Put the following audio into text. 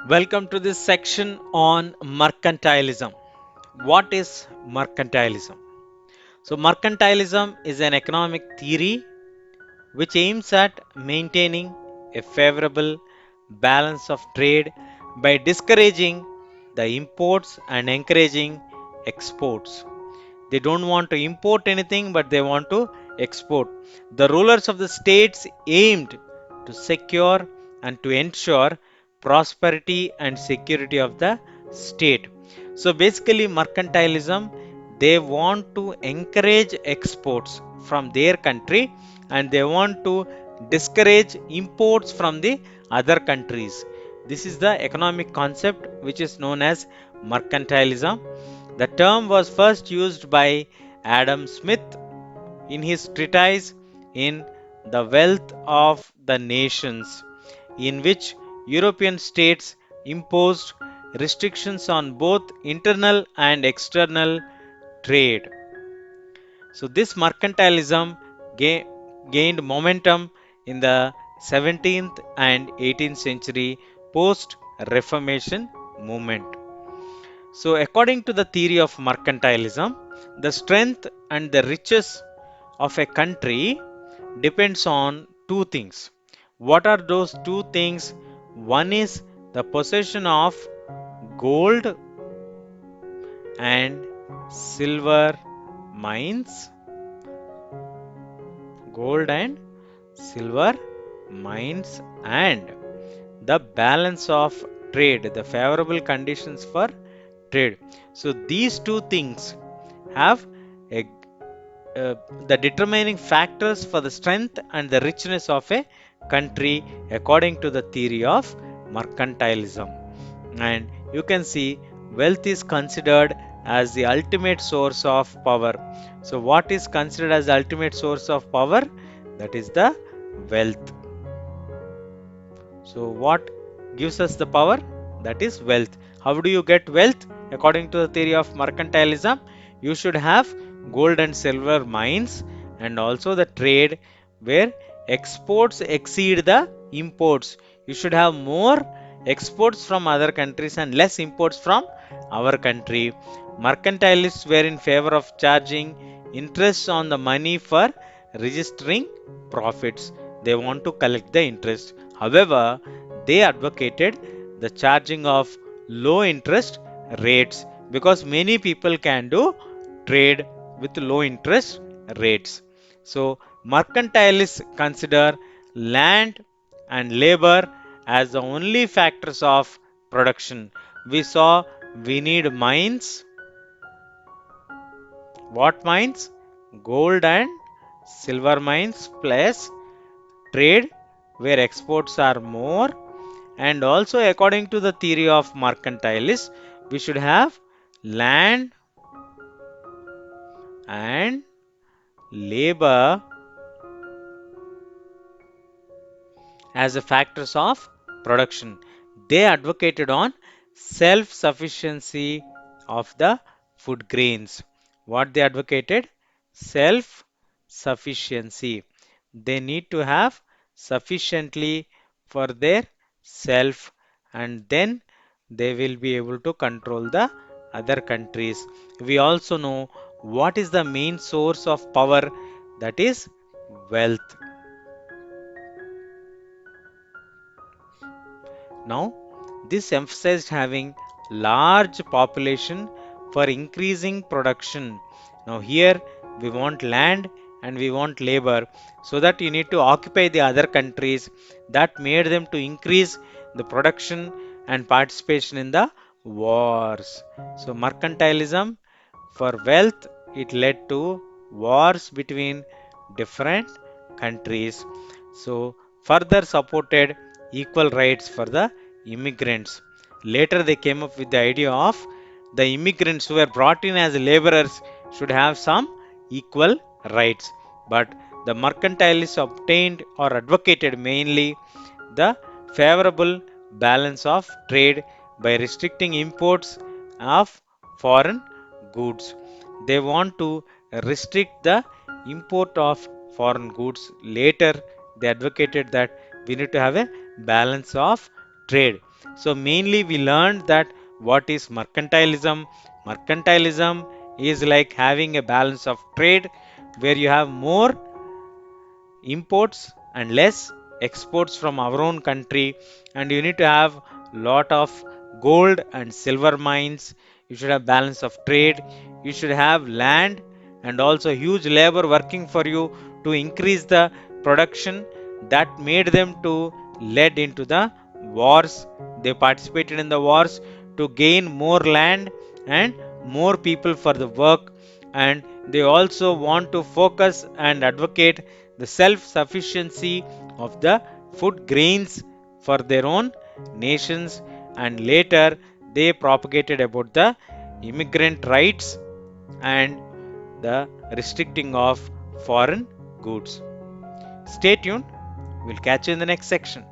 Welcome to this section on mercantilism. What is mercantilism? So, mercantilism is an economic theory which aims at maintaining a favorable balance of trade by discouraging the imports and encouraging exports. They don't want to import anything, but they want to export. The rulers of the states aimed to secure and to ensure prosperity and security of the state. So basically, mercantilism, they want to encourage exports from their country and they want to discourage imports from the other countries. This is the economic concept which is known as mercantilism. The term was first used by Adam Smith in his treatise in The Wealth of the Nations, in which European states imposed restrictions on both internal and external trade. So, this mercantilism gained momentum in the 17th and 18th century post Reformation movement. So, according to the theory of mercantilism, the strength and the riches of a country depends on two things. What are those two things? One is the possession of gold and silver mines, gold and silver mines, and the balance of trade, the favorable conditions for trade. So, these two things have a uh, the determining factors for the strength and the richness of a country according to the theory of mercantilism. And you can see wealth is considered as the ultimate source of power. So, what is considered as the ultimate source of power? That is the wealth. So, what gives us the power? That is wealth. How do you get wealth? According to the theory of mercantilism, you should have gold and silver mines and also the trade where exports exceed the imports. You should have more exports from other countries and less imports from our country. Mercantilists were in favor of charging interest on the money for registering profits. They want to collect the interest. However, they advocated the charging of low interest rates because many people can do trade with low interest rates. So, mercantilists consider land and labor as the only factors of production. We saw we need mines. What mines? Gold and silver mines plus trade where exports are more, and also according to the theory of mercantilists we should have land and labor as the factors of production. They advocated on self sufficiency of the food grains. What they advocated? Self sufficiency. They need to have sufficiently for their self, and then they will be able to control the other countries. We also know what is the main source of power, that is wealth. Now, this emphasized having large population for increasing production. Now, here we want land and we want labor, so that you need to occupy the other countries. That made them to increase the production and participation in the wars. So, mercantilism for wealth, it led to wars between different countries. So, further supported equal rights for the immigrants. Later, they came up with the idea of the immigrants who were brought in as laborers should have some equal rights. But the mercantilists obtained or advocated mainly the favorable balance of trade by restricting imports of foreign goods. They want to restrict the import of foreign goods. Later, they advocated that we need to have a balance of trade. So mainly we learned that what is mercantilism. Mercantilism is like having a balance of trade where you have more imports and less exports from our own country, and you need to have lot of gold and silver mines. You should have balance of trade. You should have land and also huge labor working for you to increase the production. That made them to led into the wars. They participated in the wars to gain more land and more people for the work, and they also want to focus and advocate the self sufficiency of the food grains for their own nations. And later they propagated about the immigrant rights and the restricting of foreign goods. Stay tuned, we'll catch you in the next section.